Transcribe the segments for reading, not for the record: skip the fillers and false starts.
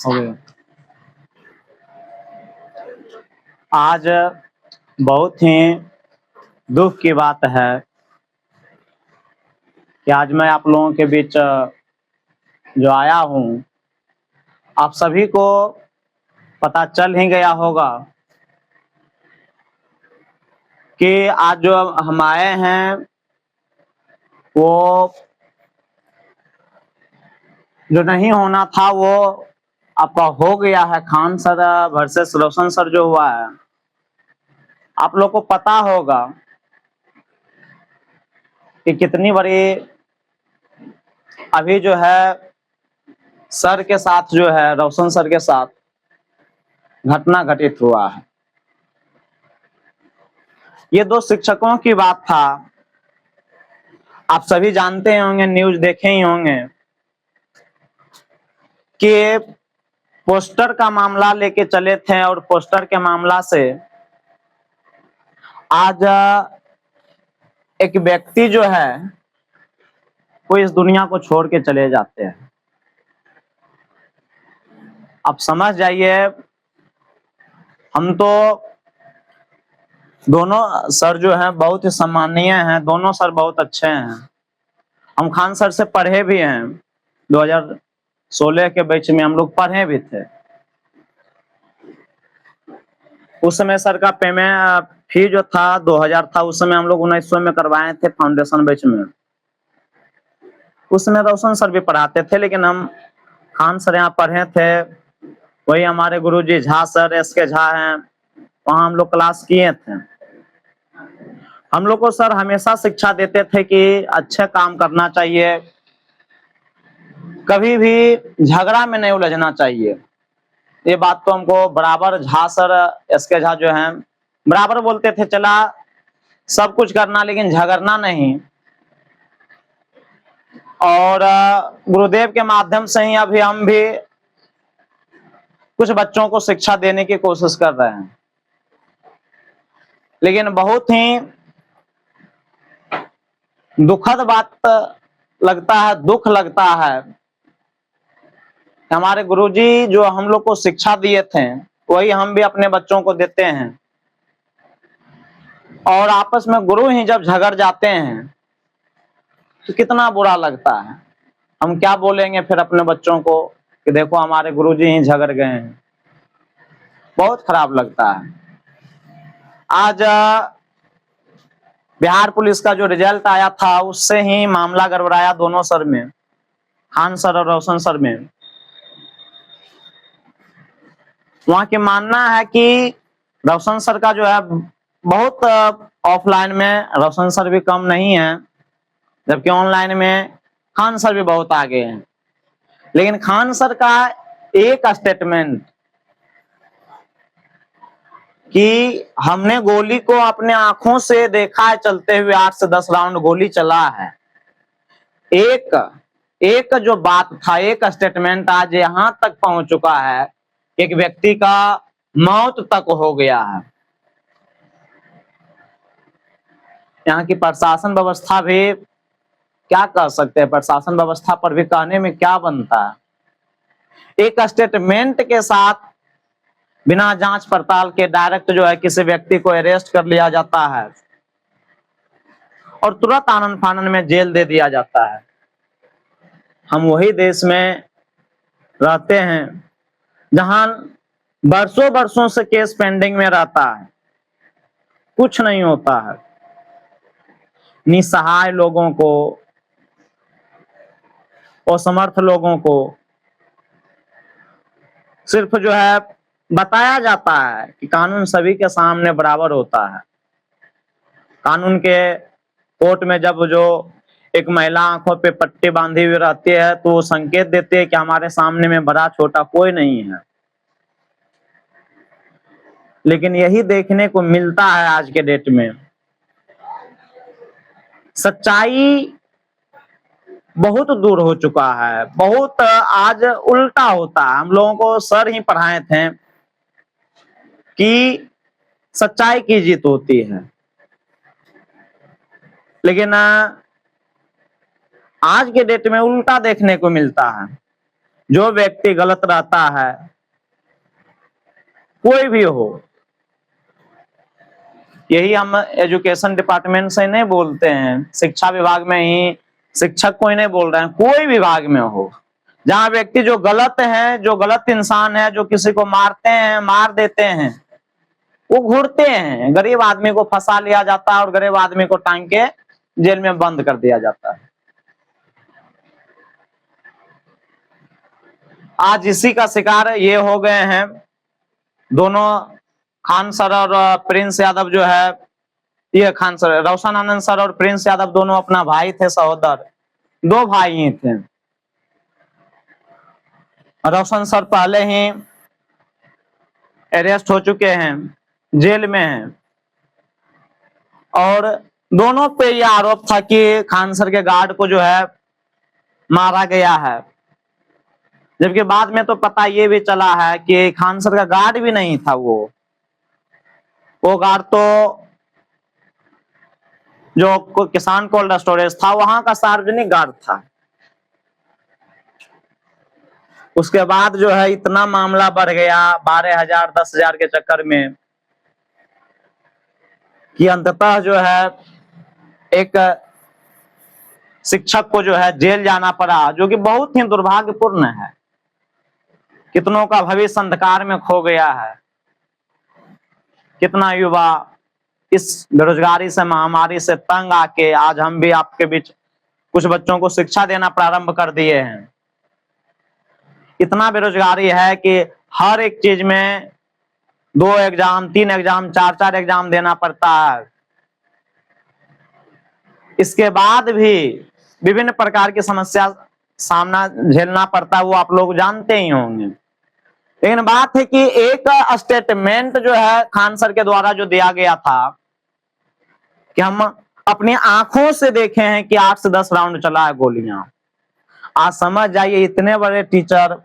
हो गया। आज बहुत ही दुख की बात है कि आज मैं आप लोगों के बीच जो आया हूँ, आप सभी को पता चल ही गया होगा कि आज जो हम आए हैं वो जो नहीं होना था वो आपका हो गया है। खान सर वर्सेस रोशन सर जो हुआ है, आप लोग को पता होगा कि कितनी बड़ी अभी जो है सर के साथ जो है रोशन सर के साथ घटना घटित हुआ है। ये दो शिक्षकों की बात था। आप सभी जानते होंगे, न्यूज देखे ही होंगे कि पोस्टर का मामला लेके चले थे और पोस्टर के मामला से आज एक व्यक्ति जो है वो इस दुनिया को छोड़ के चले जाते हैं। आप समझ जाइए, हम तो दोनों सर जो हैं बहुत ही सम्मानीय हैं, दोनों सर बहुत अच्छे हैं। हम खान सर से पढ़े भी हैं, 2016 के बैच में हम लोग पढ़े भी थे। उस समय सर का पेमेंट फी जो था 2000 था, उस समय हम लोग 1900 में करवाए थे फाउंडेशन बैच में। उस समय रोशन सर भी पढ़ाते थे, लेकिन हम खान सर यहाँ पढ़े थे। वही हमारे गुरुजी झा सर, एस के झा हैं, वहाँ हम लोग क्लास किए थे। हम लोग को सर हमेशा शिक्षा देते थे कि अच्छे काम करना चाहिए, कभी भी झगड़ा में नहीं उलझना चाहिए। ये बात तो हमको बराबर झा सर, एस के झा जो हैं, बराबर बोलते थे, चला सब कुछ करना लेकिन झगड़ना नहीं। और गुरुदेव के माध्यम से ही अभी हम भी कुछ बच्चों को शिक्षा देने की कोशिश कर रहे हैं। लेकिन बहुत ही दुखद बात लगता है, दुख लगता है, हमारे गुरुजी जो हम लोग को शिक्षा दिए थे वही हम भी अपने बच्चों को देते हैं, और आपस में गुरु ही जब झगड़ जाते हैं तो कितना बुरा लगता है। हम क्या बोलेंगे फिर अपने बच्चों को कि देखो हमारे गुरुजी ही झगड़ गए हैं। बहुत खराब लगता है। आज बिहार पुलिस का जो रिजल्ट आया था उससे ही मामला गड़बड़ाया दोनों सर में, खान सर और रोशन सर में। वहां के मानना है कि रोशन सर का जो है बहुत ऑफलाइन में रोशन सर भी कम नहीं है, जबकि ऑनलाइन में खान सर भी बहुत आगे हैं। लेकिन खान सर का एक स्टेटमेंट कि हमने गोली को अपने आंखों से देखा है चलते हुए, 8 से 10 राउंड गोली चला है, एक जो बात था, एक स्टेटमेंट आज यहां तक पहुंच चुका है, एक व्यक्ति का मौत तक हो गया है। यहाँ की प्रशासन व्यवस्था भी क्या कह सकते हैं, प्रशासन व्यवस्था पर भी कहने में क्या बनता है। एक स्टेटमेंट के साथ बिना जांच पड़ताल के डायरेक्ट जो है किसी व्यक्ति को अरेस्ट कर लिया जाता है और तुरंत आनन फानन में जेल दे दिया जाता है। हम वही देश में रहते हैं जहां बरसों बरसों से केस पेंडिंग में रहता है, कुछ नहीं होता है। निसहाय लोगों को, असमर्थ लोगों को सिर्फ जो है बताया जाता है कि कानून सभी के सामने बराबर होता है। कानून के कोर्ट में जब जो एक महिला आंखों पे पट्टी बांधी हुई रहती है तो वो संकेत देती है कि हमारे सामने में बड़ा छोटा कोई नहीं है। लेकिन यही देखने को मिलता है आज के डेट में। सच्चाई बहुत दूर हो चुका है, बहुत आज उल्टा होता है। हम लोगों को सर ही पढ़ाए थे कि सच्चाई की जीत होती है, लेकिन आज के डेट में उल्टा देखने को मिलता है। जो व्यक्ति गलत रहता है, कोई भी हो, यही हम एजुकेशन डिपार्टमेंट से नहीं बोलते हैं, शिक्षा विभाग में ही शिक्षक को ही नहीं बोल रहे हैं, कोई विभाग में हो, जहां व्यक्ति जो गलत है, जो गलत इंसान है, जो किसी को मारते हैं, मार देते हैं, वो घूरते हैं, गरीब आदमी को फंसा लिया जाता है और गरीब आदमी को टांग के जेल में बंद कर दिया जाता है। आज इसी का शिकार ये हो गए हैं दोनों, खान सर और प्रिंस यादव जो है, ये खान सर, रोशन आनंद सर और प्रिंस यादव दोनों अपना भाई थे, सहोदर, दो भाई ही थे। रोशन सर पहले ही अरेस्ट हो चुके हैं, जेल में हैं, और दोनों पे यह आरोप था कि खान सर के गार्ड को जो है मारा गया है, जबकि बाद में तो पता ये भी चला है कि खान सर का गार्ड भी नहीं था, वो गार्ड तो जो किसान कोल्ड स्टोरेज था वहां का सार्वजनिक गार्ड था। उसके बाद जो है इतना मामला बढ़ गया 12,000 10,000 के चक्कर में कि अंततः जो है एक शिक्षक को जो है जेल जाना पड़ा, जो कि बहुत ही दुर्भाग्यपूर्ण है। कितनों का भविष्य अंधकार में खो गया है, कितना युवा इस बेरोजगारी से, महामारी से तंग आके आज हम भी आपके बीच कुछ बच्चों को शिक्षा देना प्रारंभ कर दिए हैं। इतना बेरोजगारी है कि हर एक चीज में 2 एग्जाम, 3 एग्जाम, 4 एग्जाम देना पड़ता है। इसके बाद भी विभिन्न प्रकार की समस्या सामना झेलना पड़ता है, वो आप लोग जानते ही होंगे। लेकिन बात है कि एक स्टेटमेंट जो है खान सर के द्वारा जो दिया गया था कि हम अपनी आंखों से देखे हैं कि 8 से 10 राउंड चला है गोलियां। आज समझ जाइए, इतने बड़े टीचर,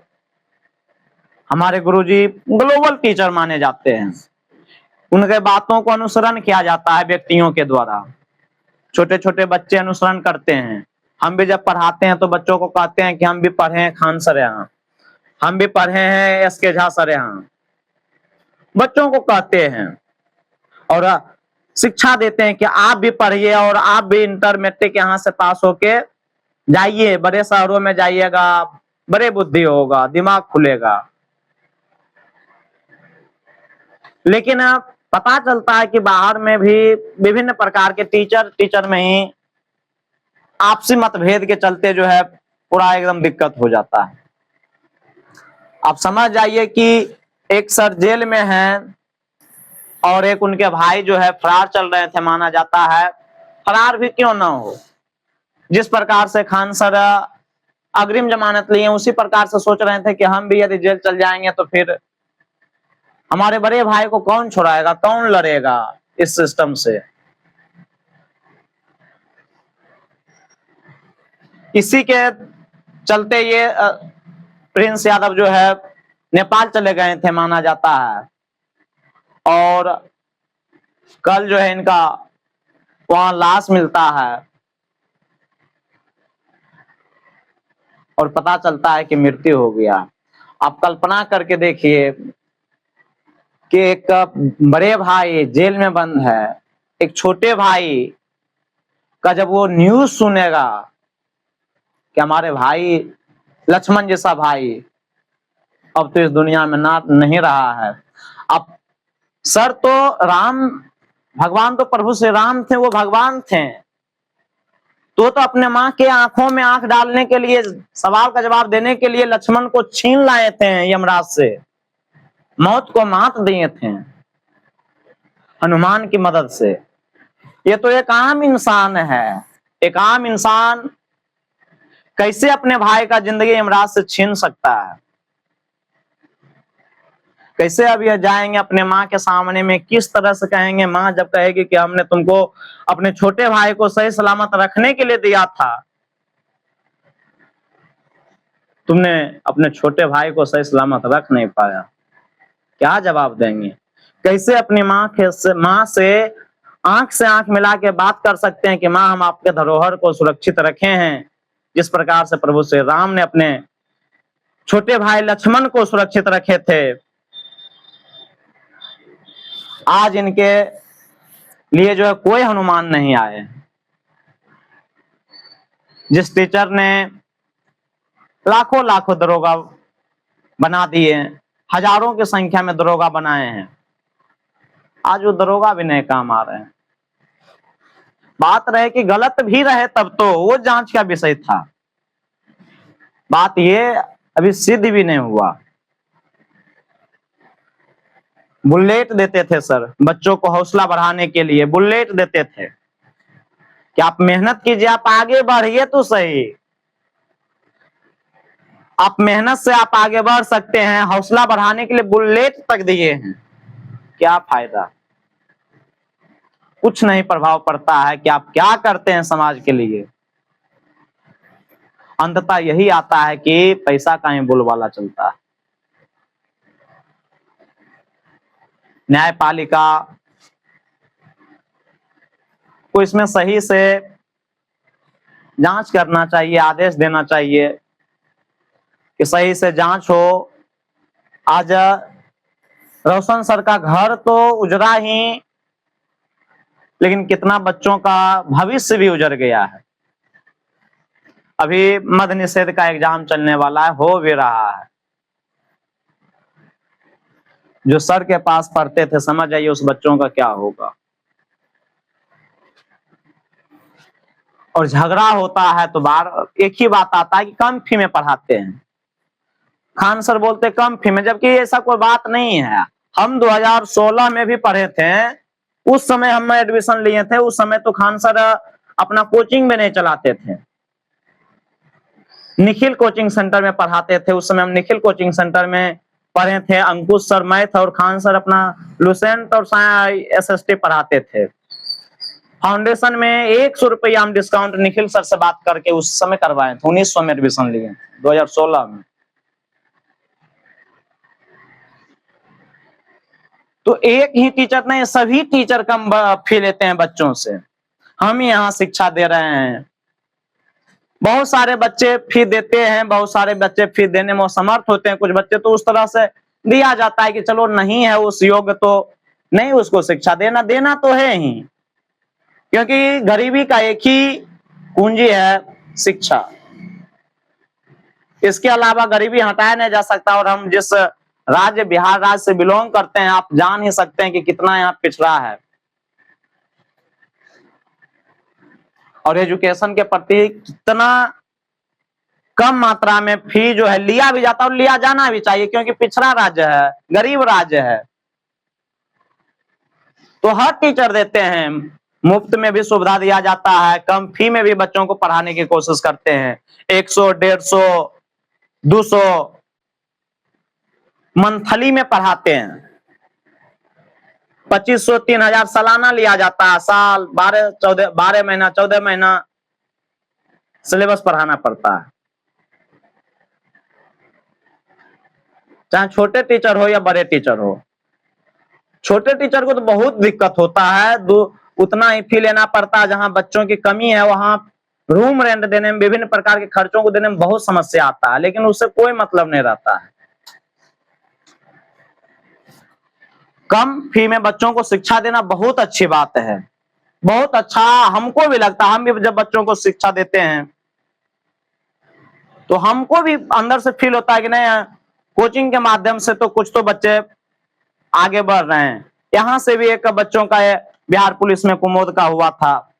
हमारे गुरुजी ग्लोबल टीचर माने जाते हैं, उनके बातों को अनुसरण किया जाता है व्यक्तियों के द्वारा। छोटे छोटे बच्चे अनुसरण करते हैं। हम भी जब पढ़ाते हैं तो बच्चों को कहते हैं कि हम भी पढ़े हैं खान सर यहाँ, हम भी पढ़े हैं एस के झा सर यहाँ, बच्चों को कहते हैं और शिक्षा देते हैं कि आप भी पढ़िए और आप भी इंटर मैट्रिक यहाँ से पास होके जाइए, बड़े शहरों में जाइएगा, बड़े बुद्धि होगा, दिमाग खुलेगा। लेकिन पता चलता है कि बाहर में भी विभिन्न प्रकार के टीचर में ही आपसी मतभेद के चलते जो है पूरा एकदम दिक्कत हो जाता है। आप समझ जाइए कि एक सर जेल में हैं और एक उनके भाई जो है फरार चल रहे थे, माना जाता है। फरार भी क्यों ना हो, जिस प्रकार से खान सर अग्रिम जमानत लिए, उसी प्रकार से सोच रहे थे कि हम भी यदि जेल चल जाएंगे तो फिर हमारे बड़े भाई को कौन छुड़ाएगा, कौन लड़ेगा इस सिस्टम से। इसी के चलते ये प्रिंस यादव जो है नेपाल चले गए थे, माना जाता है, और कल जो है इनका वहां लाश मिलता है और पता चलता है कि मृत्यु हो गया। आप कल्पना करके देखिए कि एक बड़े भाई जेल में बंद है, एक छोटे भाई का जब वो न्यूज सुनेगा कि हमारे भाई लक्ष्मण जैसा भाई अब तो इस दुनिया में ना नहीं रहा है। अब सर तो राम, भगवान तो प्रभु श्री राम थे, वो भगवान थे, तो अपने माँ के आंखों में आंख डालने के लिए, सवाल का जवाब देने के लिए लक्ष्मण को छीन लाए थे यमराज से, मौत को मात दिए थे हनुमान की मदद से। ये तो एक आम इंसान है, एक आम इंसान कैसे अपने भाई का जिंदगी यमराज से छीन सकता है? कैसे अब ये जाएंगे अपने माँ के सामने में, किस तरह से कहेंगे? माँ जब कहेगी कि हमने तुमको अपने छोटे भाई को सही सलामत रखने के लिए दिया था, तुमने अपने छोटे भाई को सही सलामत रख नहीं पाया, क्या जवाब देंगे? कैसे अपनी माँ से आंख से आंख मिला के बात कर सकते हैं कि माँ हम आपके धरोहर को सुरक्षित रखे हैं, जिस प्रकार से प्रभु श्री राम ने अपने छोटे भाई लक्ष्मण को सुरक्षित रखे थे, आज इनके लिए जो है कोई हनुमान नहीं आए। जिस टीचर ने लाखों लाखों दरोगा बना दिए, हजारों की संख्या में दरोगा बनाए हैं, आज वो दरोगा भी नहीं काम आ रहे हैं। बात रहे कि गलत भी रहे तब तो वो जांच का विषय था, बात ये अभी सिद्ध भी नहीं हुआ। बुलेट देते थे सर, बच्चों को हौसला बढ़ाने के लिए बुलेट देते थे कि आप मेहनत कीजिए, आप आगे बढ़िए तो सही, आप मेहनत से आप आगे बढ़ सकते हैं, हौसला बढ़ाने के लिए बुलेट तक दिए हैं। क्या फायदा? कुछ नहीं प्रभाव पड़ता है कि आप क्या करते हैं समाज के लिए। अंततः यही आता है कि पैसा का ही बोलबाला चलता है। न्यायपालिका को इसमें सही से जांच करना चाहिए, आदेश देना चाहिए कि सही से जांच हो। आज रोशन सर का घर तो उजड़ा ही, लेकिन कितना बच्चों का भविष्य भी उजड़ गया है। अभी मद्य निषेध का एग्जाम चलने वाला है, हो भी रहा है। जो सर के पास पढ़ते थे, समझ जाइए उस बच्चों का क्या होगा। और झगड़ा होता है तो बार एक ही बात आता है कि कम फी में पढ़ाते हैं। खान सर बोलते कम फी में, जबकि ऐसा कोई बात नहीं है। हम 2016 में भी पढ़े थे, उस समय हम एडमिशन लिए थे, उस समय तो खान सर अपना कोचिंग में नहीं चलाते थे, निखिल कोचिंग सेंटर में पढ़ाते थे। उस समय हम निखिल कोचिंग सेंटर में पढ़े थे। अंकुश सर मैथ और खान सर अपना लुसेंट और एसएसटी पढ़ाते थे। फाउंडेशन में 100 रुपया हम डिस्काउंट निखिल सर से बात करके उस समय करवाए थे। 1900 में एडमिशन लिए 2016 में। तो एक ही टीचर नहीं, सभी टीचर कम फी लेते हैं बच्चों से। हम यहाँ शिक्षा दे रहे हैं, बहुत सारे बच्चे फी देते हैं, बहुत सारे बच्चे फी देने में असमर्थ होते हैं। कुछ बच्चे तो उस तरह से दिया जाता है कि चलो नहीं है उस योग्य तो नहीं उसको शिक्षा देना, देना तो है ही, क्योंकि गरीबी का एक ही पूंजी है शिक्षा। इसके अलावा गरीबी हटाया नहीं जा सकता। और हम जिस राज्य बिहार राज्य से बिलोंग करते हैं, आप जान ही सकते हैं कि कितना यहाँ पिछड़ा है। और एजुकेशन के प्रति कितना कम मात्रा में फी जो है लिया भी जाता है, और लिया जाना भी चाहिए, क्योंकि पिछड़ा राज्य है, गरीब राज्य है। तो हर टीचर देते हैं, मुफ्त में भी सुविधा दिया जाता है, कम फी में भी बच्चों को पढ़ाने की कोशिश करते हैं। 100, 150, 200 मंथली में पढ़ाते हैं। 2500, 3000 सालाना लिया जाता है। साल 12 महीना 14 महीना सिलेबस पढ़ाना पड़ता है। चाहे छोटे टीचर हो या बड़े टीचर हो। छोटे टीचर को तो बहुत दिक्कत होता है, उतना ही फी लेना पड़ता है। जहां बच्चों की कमी है वहां रूम रेंट देने में, विभिन्न प्रकार के खर्चों को देने में बहुत समस्या आता है, लेकिन उससे कोई मतलब नहीं रहता है। कम फी में बच्चों को शिक्षा देना बहुत अच्छी बात है, बहुत अच्छा हमको भी लगता है। हम भी जब बच्चों को शिक्षा देते हैं तो हमको भी अंदर से फील होता है कि नहीं, कोचिंग के माध्यम से तो कुछ तो बच्चे आगे बढ़ रहे हैं। यहां से भी एक बच्चों का बिहार पुलिस में कुमोद का हुआ था,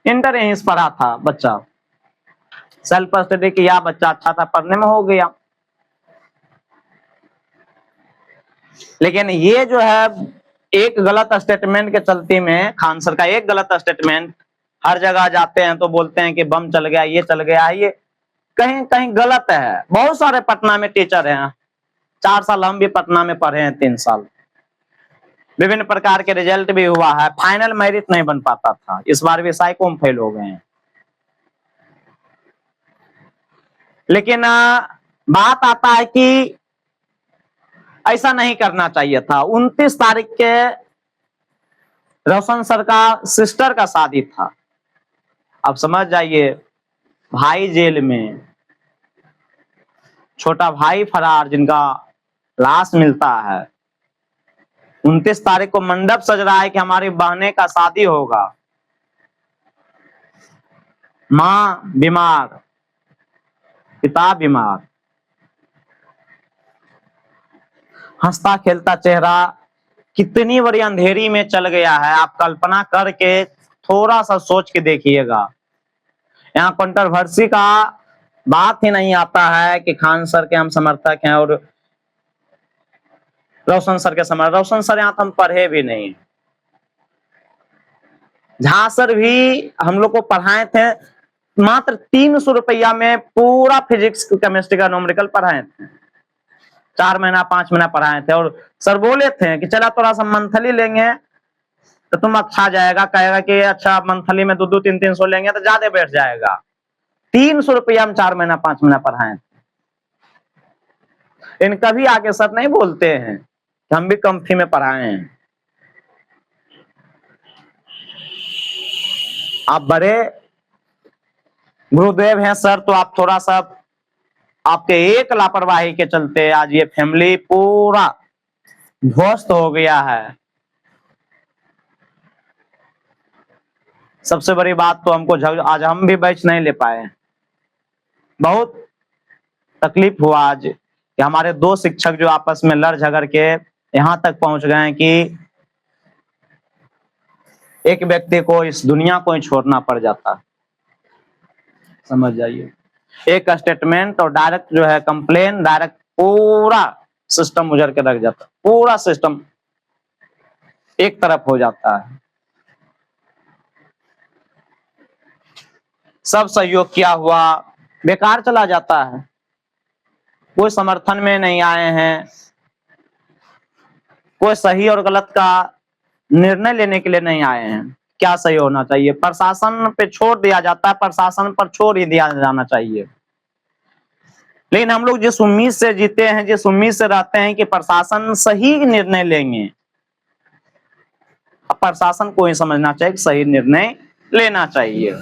इंटर यहीं से पढ़ा था बच्चा, सेल्फ स्टडी किया, बच्चा अच्छा था, पढ़ने में हो गया। लेकिन ये जो है एक गलत स्टेटमेंट के चलते में, खान सर का एक गलत स्टेटमेंट, हर जगह जाते हैं तो बोलते हैं कि बम चल गया, ये चल गया, ये कहीं कहीं गलत है। बहुत सारे पटना में टीचर हैं, 4 साल हम भी पटना में पढ़े हैं, 3 साल, विभिन्न प्रकार के रिजल्ट भी हुआ है, फाइनल मेरिट नहीं बन पाता था। इस बार भी साइको में फेल हो गए हैं। लेकिन बात आता है कि ऐसा नहीं करना चाहिए था। 29 तारीख के रोशन सर का सिस्टर का शादी था। अब समझ जाइए, भाई जेल में, छोटा भाई फरार जिनका लाश मिलता है। 29 तारीख को मंडप सज रहा है कि हमारी बहने का शादी होगा। माँ बीमार, पिता बीमार, हंसता खेलता चेहरा कितनी बड़ी अंधेरी में चल गया है। आप कल्पना करके थोड़ा सा सोच के देखिएगा। यहाँ कंट्रोवर्सी का बात ही नहीं आता है कि खान सर के हम समर्थक हैं और रोशन सर के समर्थक। रोशन सर यहाँ तो हम पढ़े भी नहीं। झा सर भी हम लोग को पढ़ाए थे, मात्र 300 रुपया में पूरा फिजिक्स केमिस्ट्री का न्यूमेरिकल पढ़ाए थे। 4 महीना 5 महीना पढ़ाए थे और सर बोले थे कि चला थोड़ा सा मंथली लेंगे तो तुम अच्छा जाएगा। कहेगा कि अच्छा मंथली में 2-2 300 लेंगे तो ज्यादा बैठ जाएगा। 300 रुपया में 4 महीना 5 महीना पढ़ाए। इन कभी आगे सर नहीं बोलते हैं कि हम भी कम फी में पढ़ाए हैं। आप बड़े गुरुदेव हैं सर, तो आप थोड़ा सा आपके एक लापरवाही के चलते आज ये फैमिली पूरा ध्वस्त हो गया है। सबसे बड़ी बात तो हमको आज हम भी बैच नहीं ले पाए। बहुत तकलीफ हुआ आज कि हमारे 2 शिक्षक जो आपस में लड़ झगड़ के यहां तक पहुंच गए कि एक व्यक्ति को इस दुनिया को ही छोड़ना पड़ जाता। समझ जाइए, एक स्टेटमेंट और डायरेक्ट जो है कंप्लेन, डायरेक्ट पूरा सिस्टम उजड़ के रख जाता। पूरा सिस्टम एक तरफ हो जाता है। सब सहयोग किया हुआ बेकार चला जाता है। कोई समर्थन में नहीं आए हैं, कोई सही और गलत का निर्णय लेने के लिए नहीं आए हैं। क्या सही होना चाहिए, प्रशासन पे छोड़ दिया जाता है, प्रशासन पर छोड़ ही दिया जाना चाहिए। लेकिन हम लोग जिस उम्मीद से जीते हैं, जिस उम्मीद से रहते हैं कि प्रशासन सही निर्णय लेंगे, अब प्रशासन को ही समझना चाहिए कि सही निर्णय लेना चाहिए।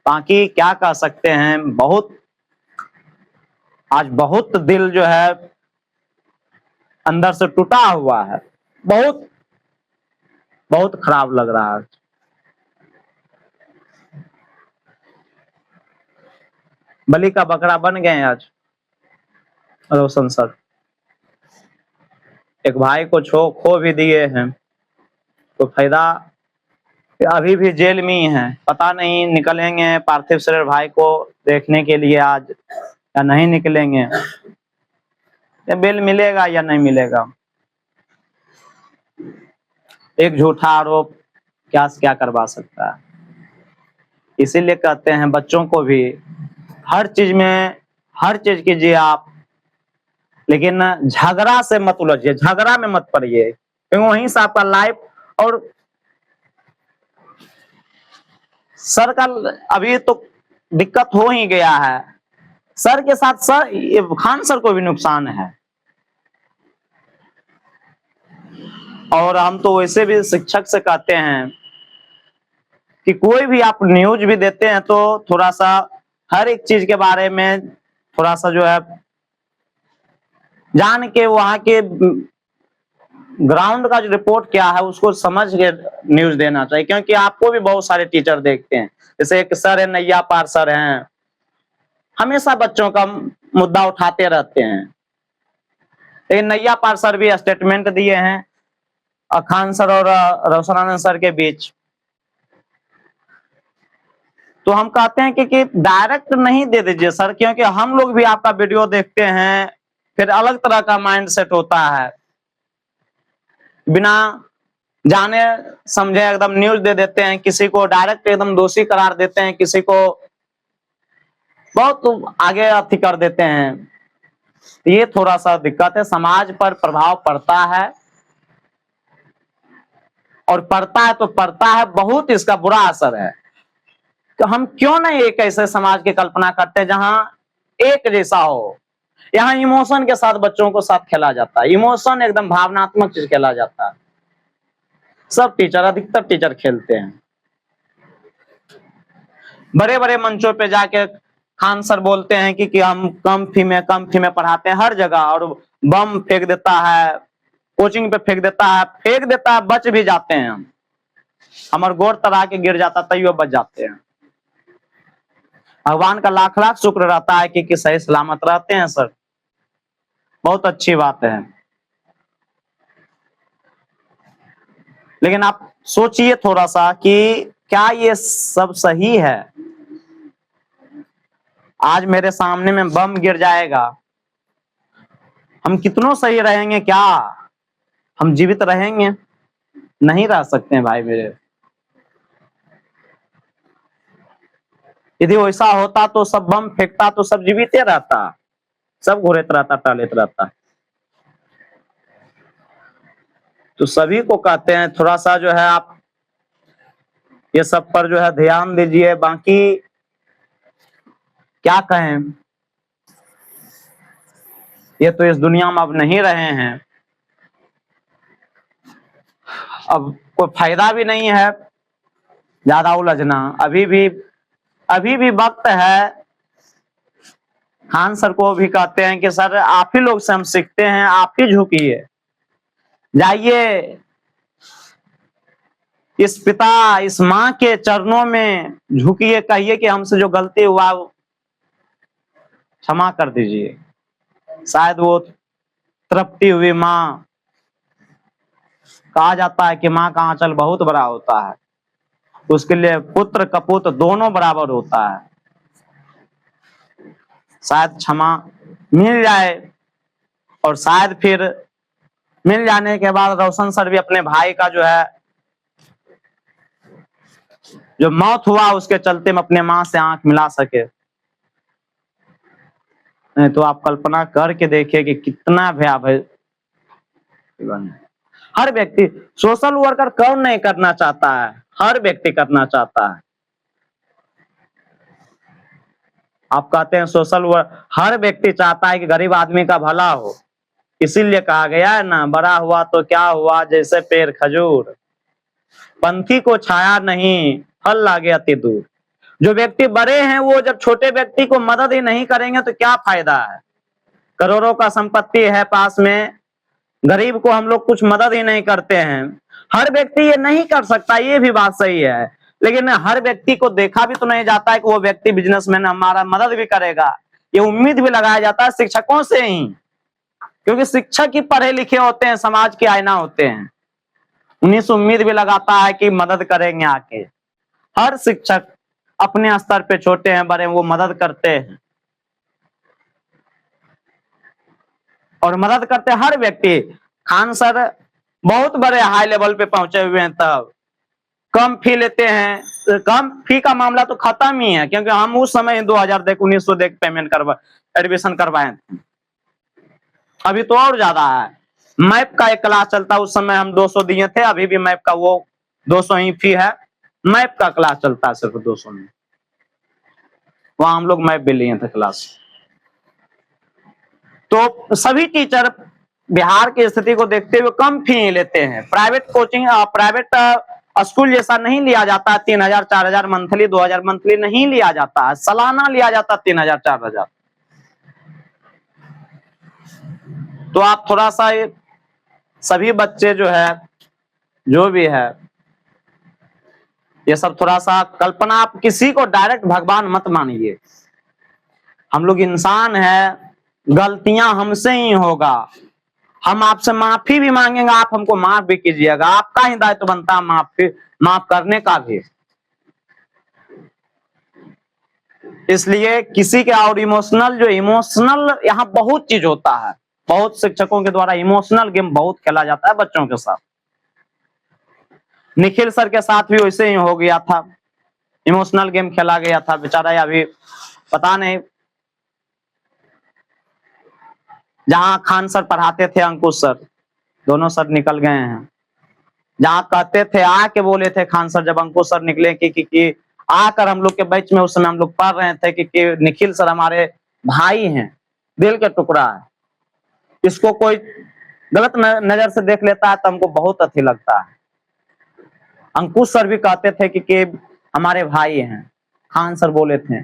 बाकी क्या कह सकते हैं, बहुत आज बहुत दिल जो है अंदर से टूटा हुआ है। बहुत बहुत खराब लग रहा है। बलि का बकरा बन गए आज रोशन सर। एक भाई को खो भी दिए हैं, तो फायदा अभी भी जेल में ही है। पता नहीं निकलेंगे पार्थिव शरीर भाई को देखने के लिए आज या नहीं निकलेंगे, बेल मिलेगा या नहीं मिलेगा। एक झूठा आरोप क्या करवा सकता है। इसीलिए कहते हैं बच्चों को भी हर चीज में हर चीज कीजिए आप, लेकिन झगड़ा से मत उलझिए, झगड़ा में मत पड़िए, क्योंकि वहीं से आपका लाइफ और सर का अभी तो दिक्कत हो ही गया है। सर के साथ सर खान सर को भी नुकसान है। और हम तो वैसे भी शिक्षक से कहते हैं कि कोई भी आप न्यूज भी देते हैं तो थोड़ा सा हर एक चीज के बारे में थोड़ा सा जो है जान के वहां के ग्राउंड का जो रिपोर्ट क्या है उसको समझ के न्यूज देना चाहिए। क्योंकि आपको भी बहुत सारे टीचर देखते हैं, जैसे एक सर है नैया पार सर हैं, हमेशा बच्चों का मुद्दा उठाते रहते हैं। लेकिन नैया पार सर भी स्टेटमेंट दिए हैं खान सर और रोशनानंद सर के बीच। तो हम कहते हैं कि डायरेक्ट नहीं दे दीजिए सर, क्योंकि हम लोग भी आपका वीडियो देखते हैं, फिर अलग तरह का माइंड सेट होता है। बिना जाने समझे एकदम न्यूज दे देते हैं, किसी को डायरेक्ट एकदम दोषी करार देते हैं, किसी को बहुत आगे अथी कर देते हैं। ये थोड़ा सा दिक्कत है, समाज पर प्रभाव पड़ता है और पड़ता है तो पड़ता है, बहुत इसका बुरा असर है। तो हम क्यों नहीं एक ऐसे समाज की कल्पना करते जहां एक जैसा हो। यहाँ इमोशन के साथ बच्चों को साथ खेला जाता है, इमोशन एकदम भावनात्मक चीज खेला जाता है। सब टीचर, अधिकतर टीचर खेलते हैं। बड़े बड़े मंचों पे जाके खान सर बोलते हैं कि हम कम फी में पढ़ाते हैं हर जगह, और बम फेंक देता है, कोचिंग पे फेंक देता है, बच भी जाते हैं हम। हमारे गोर तरा के गिर जाता तैयो बच जाते हैं। भगवान का लाख लाख शुक्र रहता है कि सही सलामत रहते हैं सर, बहुत अच्छी बात है। लेकिन आप सोचिए थोड़ा सा कि क्या ये सब सही है? आज मेरे सामने में बम गिर जाएगा, हम कितनों सही रहेंगे क्या? हम जीवित रहेंगे? नहीं रह सकते हैं भाई मेरे। यदि वैसा होता तो सब बम फेंकता तो सब जीवित रहता, सब घुरत रहता, टहलत रहता। तो सभी को कहते हैं थोड़ा सा जो है आप ये सब पर जो है ध्यान दीजिए। बाकी क्या कहें, ये तो इस दुनिया में अब नहीं रहे हैं, अब कोई फायदा भी नहीं है ज्यादा उलझना। अभी भी वक्त है। खान सर को भी कहते हैं कि सर आप ही लोग से हम सीखते हैं, आप ही झुकिए, जाइए इस पिता इस माँ के चरणों में झुकिए, कहिए कि हमसे जो गलती हुआ वो क्षमा कर दीजिए। शायद वो तृप्ति हुई माँ, कहा जाता है कि माँ का आंचल बहुत बड़ा होता है, उसके लिए पुत्र कपूत दोनों बराबर होता है। शायद क्षमा मिल जाए, और शायद फिर मिल जाने के बाद रोशन सर भी अपने भाई का जो है जो मौत हुआ उसके चलते में अपने माँ से आंख मिला सके। नहीं तो आप कल्पना करके देखिए कि कितना भयावह। हर व्यक्ति सोशल वर्कर कौन नहीं करना चाहता है, हर व्यक्ति करना चाहता है। आप कहते हैं सोशल वर्क, हर व्यक्ति चाहता है कि गरीब आदमी का भला हो। इसीलिए कहा गया है ना, बड़ा हुआ तो क्या हुआ जैसे पेड़ खजूर, पंथी को छाया नहीं फल लागे अति दूर। जो व्यक्ति बड़े हैं वो जब छोटे व्यक्ति को मदद ही नहीं करेंगे तो क्या फायदा है? करोड़ों का संपत्ति है पास में, गरीब को हम लोग कुछ मदद ही नहीं करते हैं। हर व्यक्ति ये नहीं कर सकता, ये भी बात सही है, लेकिन हर व्यक्ति को देखा भी तो नहीं जाता है कि वो व्यक्ति बिजनेसमैन हमारा मदद भी करेगा। ये उम्मीद भी लगाया जाता है शिक्षकों से ही, क्योंकि शिक्षक ही पढ़े लिखे होते हैं, समाज के आईना होते हैं। उन्हीं से उम्मीद भी लगाता है कि मदद करेंगे आके। हर शिक्षक अपने स्तर पे छोटे हैं बड़े वो मदद करते हैं, और मदद करते हर व्यक्ति। खान सर बहुत बड़े हाई लेवल पे पहुंचे हुए हैं, तब कम फी लेते हैं। कम फी का मामला तो खत्म ही है, क्योंकि हम उस समय 1900 देख पेमेंट करवा एडमिशन करवाए थे। अभी तो और ज्यादा है। मैप का एक क्लास चलता, उस समय हम 200 दिए थे, अभी भी मैप का वो 200 ही फी है। मैप का क्लास चलता है सिर्फ 200 में, वहां हम लोग मैप भी लिए थे क्लास। तो सभी टीचर बिहार की स्थिति को देखते हुए कम फी लेते हैं। प्राइवेट कोचिंग प्राइवेट स्कूल जैसा नहीं लिया जाता है 3000 4000 मंथली 2000 मंथली नहीं लिया जाता है, सालाना लिया जाता है 3000 4000। तो आप थोड़ा सा सभी बच्चे जो है जो भी है ये सब थोड़ा सा कल्पना, आप किसी को डायरेक्ट भगवान मत मानिए। हम लोग इंसान है, गलतियां हमसे ही होगा, हम आपसे माफी भी मांगेंगे, आप हमको माफ भी कीजिएगा। आपका ही दायित्व बनता है माफ करने का भी। इसलिए किसी के और इमोशनल यहाँ बहुत चीज होता है। बहुत शिक्षकों के द्वारा इमोशनल गेम बहुत खेला जाता है बच्चों के साथ। निखिल सर के साथ भी वैसे ही हो गया था, इमोशनल गेम खेला गया था। बेचारा अभी पता नहीं, जहां खान सर पढ़ाते थे अंकुश सर, दोनों सर निकल गए हैं। जहां कहते थे आके बोले थे खान सर, जब अंकुश सर निकले कि आकर हम लोग के बीच में, उस समय हम लोग पढ़ रहे थे कि निखिल सर हमारे भाई हैं, दिल के टुकड़ा है, इसको कोई गलत नजर से देख लेता है तो हमको बहुत अच्छी लगता है। अंकुश सर भी कहते थे कि हमारे भाई हैं, खान सर बोले थे।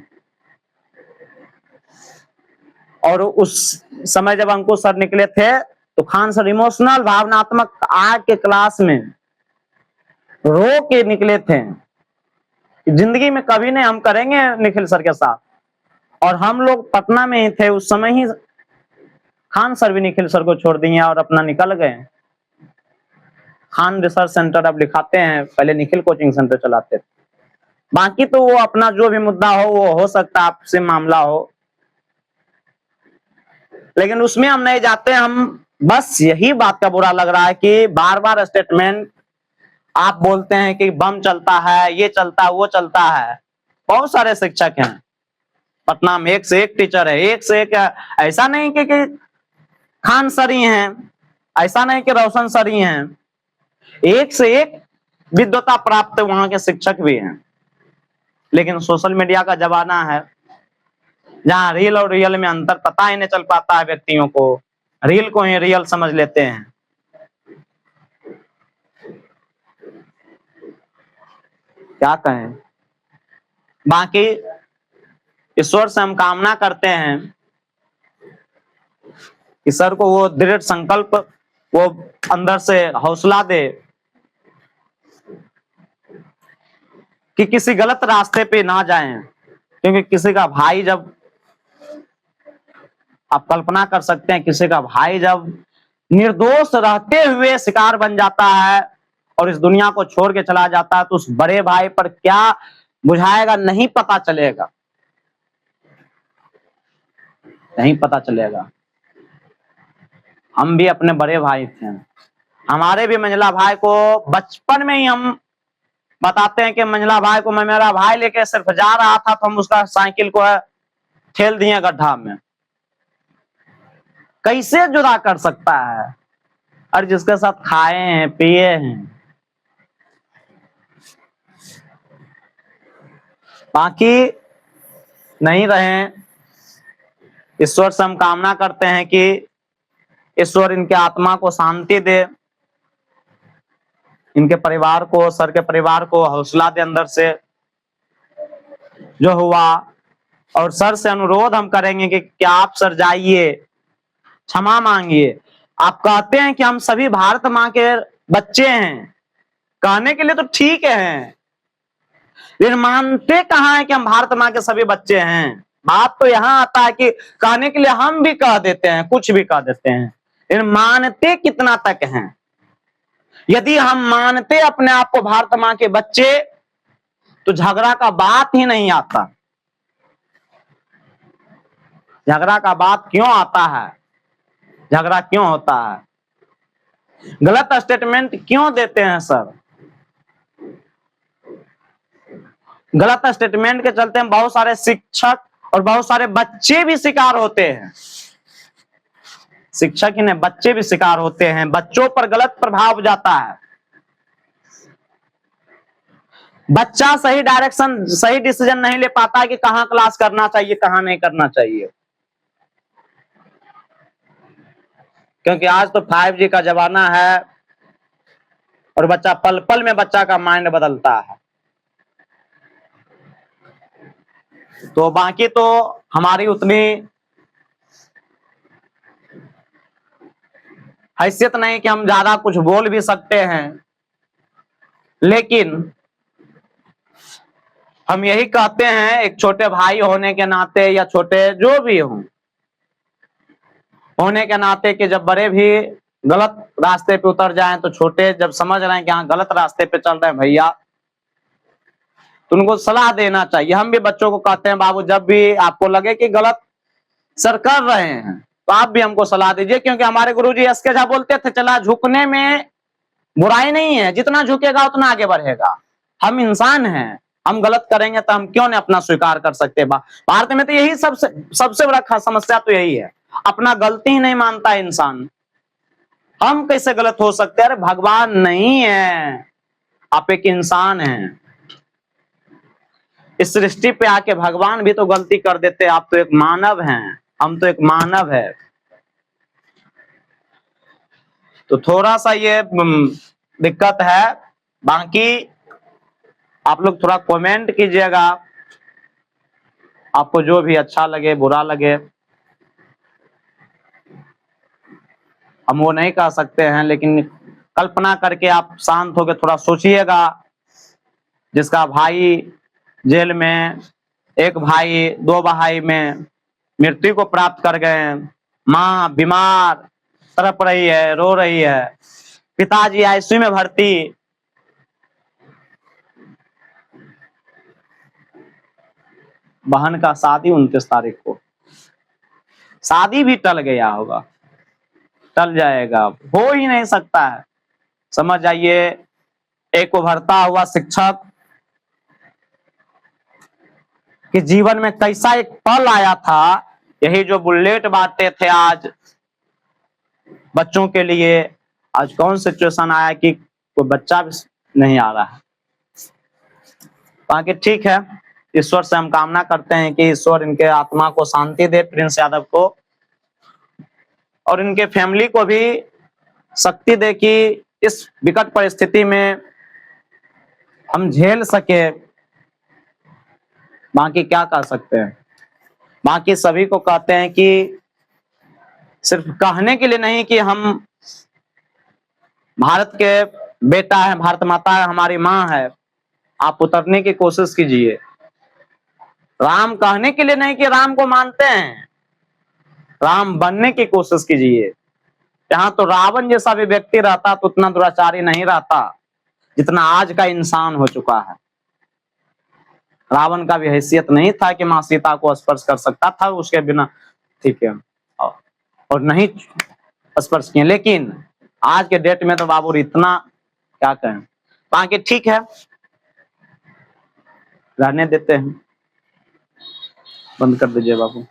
और उस समय जब अंकुश सर निकले थे तो खान सर इमोशनल भावनात्मक आग के क्लास में रो के निकले थे, जिंदगी में कभी नहीं हम करेंगे निखिल सर के साथ। और हम लोग पटना में ही थे उस समय ही खान सर भी निखिल सर को छोड़ दिए और अपना निकल गए। खान रिसर्च सेंटर अब लिखाते हैं, पहले निखिल कोचिंग सेंटर चलाते थे। बाकी तो वो अपना जो भी मुद्दा हो सकता है आपसे मामला हो, लेकिन उसमें हम नहीं जाते। हम बस यही बात का बुरा लग रहा है कि बार बार स्टेटमेंट आप बोलते हैं कि बम चलता है, ये चलता है, वो चलता है। बहुत सारे शिक्षक हैं पटना में, एक से एक टीचर है, एक से एक। ऐसा नहीं कि खान सर ही हैं, ऐसा नहीं कि रोशन सर ही हैं, एक से एक विद्वता प्राप्त वहां के शिक्षक भी हैं। लेकिन सोशल मीडिया का जमाना है जहां रील और रियल में अंतर पता ही नहीं चल पाता है व्यक्तियों को, रील को ही रियल समझ लेते हैं। क्या कहें। बाकी ईश्वर से हम कामना करते हैं कि सर को वो दृढ़ संकल्प, वो अंदर से हौसला दे कि किसी गलत रास्ते पे ना जाएं। क्योंकि किसी का भाई, जब आप कल्पना कर सकते हैं, किसी का भाई जब निर्दोष रहते हुए शिकार बन जाता है और इस दुनिया को छोड़ के चला जाता है तो उस बड़े भाई पर क्या बुझाएगा नहीं पता चलेगा, नहीं पता चलेगा। हम भी अपने बड़े भाई थे, हमारे भी मंझला भाई को बचपन में ही हम बताते हैं कि मंझला भाई को, मैं मेरा भाई लेके सिर्फ जा रहा था तो हम उसका साइकिल को ठेल दिए गड्ढा में। कैसे जुदा कर सकता है, और जिसके साथ खाए हैं पिए हैं। बाकी नहीं रहे, ईश्वर से हम कामना करते हैं कि ईश्वर इनके आत्मा को शांति दे, इनके परिवार को, सर के परिवार को हौसला दे अंदर से जो हुआ। और सर से अनुरोध हम करेंगे कि क्या आप सर जाइए, क्षमा मांगिए। आप कहते हैं कि हम सभी भारत माँ के बच्चे हैं, कहने के लिए तो ठीक है, लेकिन मानते कहाँ है कि हम भारत माँ के सभी बच्चे हैं। बात तो यहाँ आता है कि कहने के लिए हम भी कह देते हैं, कुछ भी कह देते हैं, लेकिन मानते कितना तक हैं। यदि हम मानते अपने आप को भारत माँ के बच्चे तो झगड़ा का बात ही नहीं आता। झगड़ा का बात क्यों आता है, झगड़ा क्यों होता है, गलत स्टेटमेंट क्यों देते हैं सर। गलत स्टेटमेंट के चलते बहुत सारे शिक्षक और बहुत सारे बच्चे भी शिकार होते हैं। शिक्षक ही नहीं, बच्चे भी शिकार होते हैं, बच्चों पर गलत प्रभाव जाता है। बच्चा सही डायरेक्शन, सही डिसीजन नहीं ले पाता कि कहां क्लास करना चाहिए, कहां नहीं करना चाहिए। क्योंकि आज तो 5G का जमाना है और बच्चा पल पल में बच्चा का माइंड बदलता है। तो बाकी तो हमारी उतनी हैसियत नहीं कि हम ज्यादा कुछ बोल भी सकते हैं, लेकिन हम यही कहते हैं एक छोटे भाई होने के नाते, या छोटे जो भी होने के नाते, कि जब बड़े भी गलत रास्ते पे उतर जाएं तो छोटे जब समझ रहे हैं कि हाँ गलत रास्ते पे चल रहे हैं भैया, तो उनको सलाह देना चाहिए। हम भी बच्चों को कहते हैं बाबू, जब भी आपको लगे कि गलत सर कर रहे हैं तो आप भी हमको सलाह दीजिए। क्योंकि हमारे गुरुजी एस.के. झा बोलते थे, चला झुकने में बुराई नहीं है, जितना झुकेगा उतना आगे बढ़ेगा। हम इंसान हैं, हम गलत करेंगे तो हम क्यों नहीं अपना स्वीकार कर सकते। भारत में तो यही सबसे बड़ा समस्या तो यही है, अपना गलती ही नहीं मानता इंसान। हम कैसे गलत हो सकते हैं, अरे भगवान नहीं है, आप एक इंसान हैं। इस सृष्टि पे आके भगवान भी तो गलती कर देते, आप तो एक मानव हैं, हम तो एक मानव है। तो थोड़ा सा ये दिक्कत है। बाकी आप लोग थोड़ा कमेंट कीजिएगा, आपको जो भी अच्छा लगे बुरा लगे। हम वो नहीं कह सकते हैं, लेकिन कल्पना करके आप शांत होकर थोड़ा सोचिएगा। जिसका भाई जेल में, एक भाई 2 भाई में मृत्यु को प्राप्त कर गए, माँ बीमार तड़प रही है, रो रही है, पिताजी आईसीयू में भर्ती, बहन का शादी 29 तारीख को, शादी भी टल गया होगा, टल जाएगा, हो ही नहीं सकता है। समझ जाइए, एक उभरता हुआ शिक्षक कि जीवन में कैसा एक पल आया था, यही जो बुलेट बांटते थे आज बच्चों के लिए, आज कौन सिचुएशन आया कि कोई बच्चा भी नहीं आ रहा है। बाकी ठीक है, ईश्वर से हम कामना करते हैं कि ईश्वर इनके आत्मा को शांति दे, प्रिंस यादव को, और इनके फैमिली को भी शक्ति दे कि इस विकट परिस्थिति में हम झेल सके। बाकी क्या कर सकते हैं, बाकी सभी को कहते हैं कि सिर्फ कहने के लिए नहीं कि हम भारत के बेटा है, भारत माता है, हमारी माँ है, आप उतरने की कोशिश कीजिए। राम कहने के लिए नहीं कि राम को मानते हैं, राम बनने की कोशिश कीजिए। यहाँ तो रावण जैसा भी व्यक्ति रहता तो उतना दुराचारी नहीं रहता जितना आज का इंसान हो चुका है। रावण का भी हैसियत नहीं था कि माँ सीता को स्पर्श कर सकता था उसके बिना, ठीक है, और नहीं स्पर्श किए, लेकिन आज के डेट में तो बाबू इतना क्या कहें। बाकी ठीक है, रहने देते हैं, बंद कर दीजिए बाबू।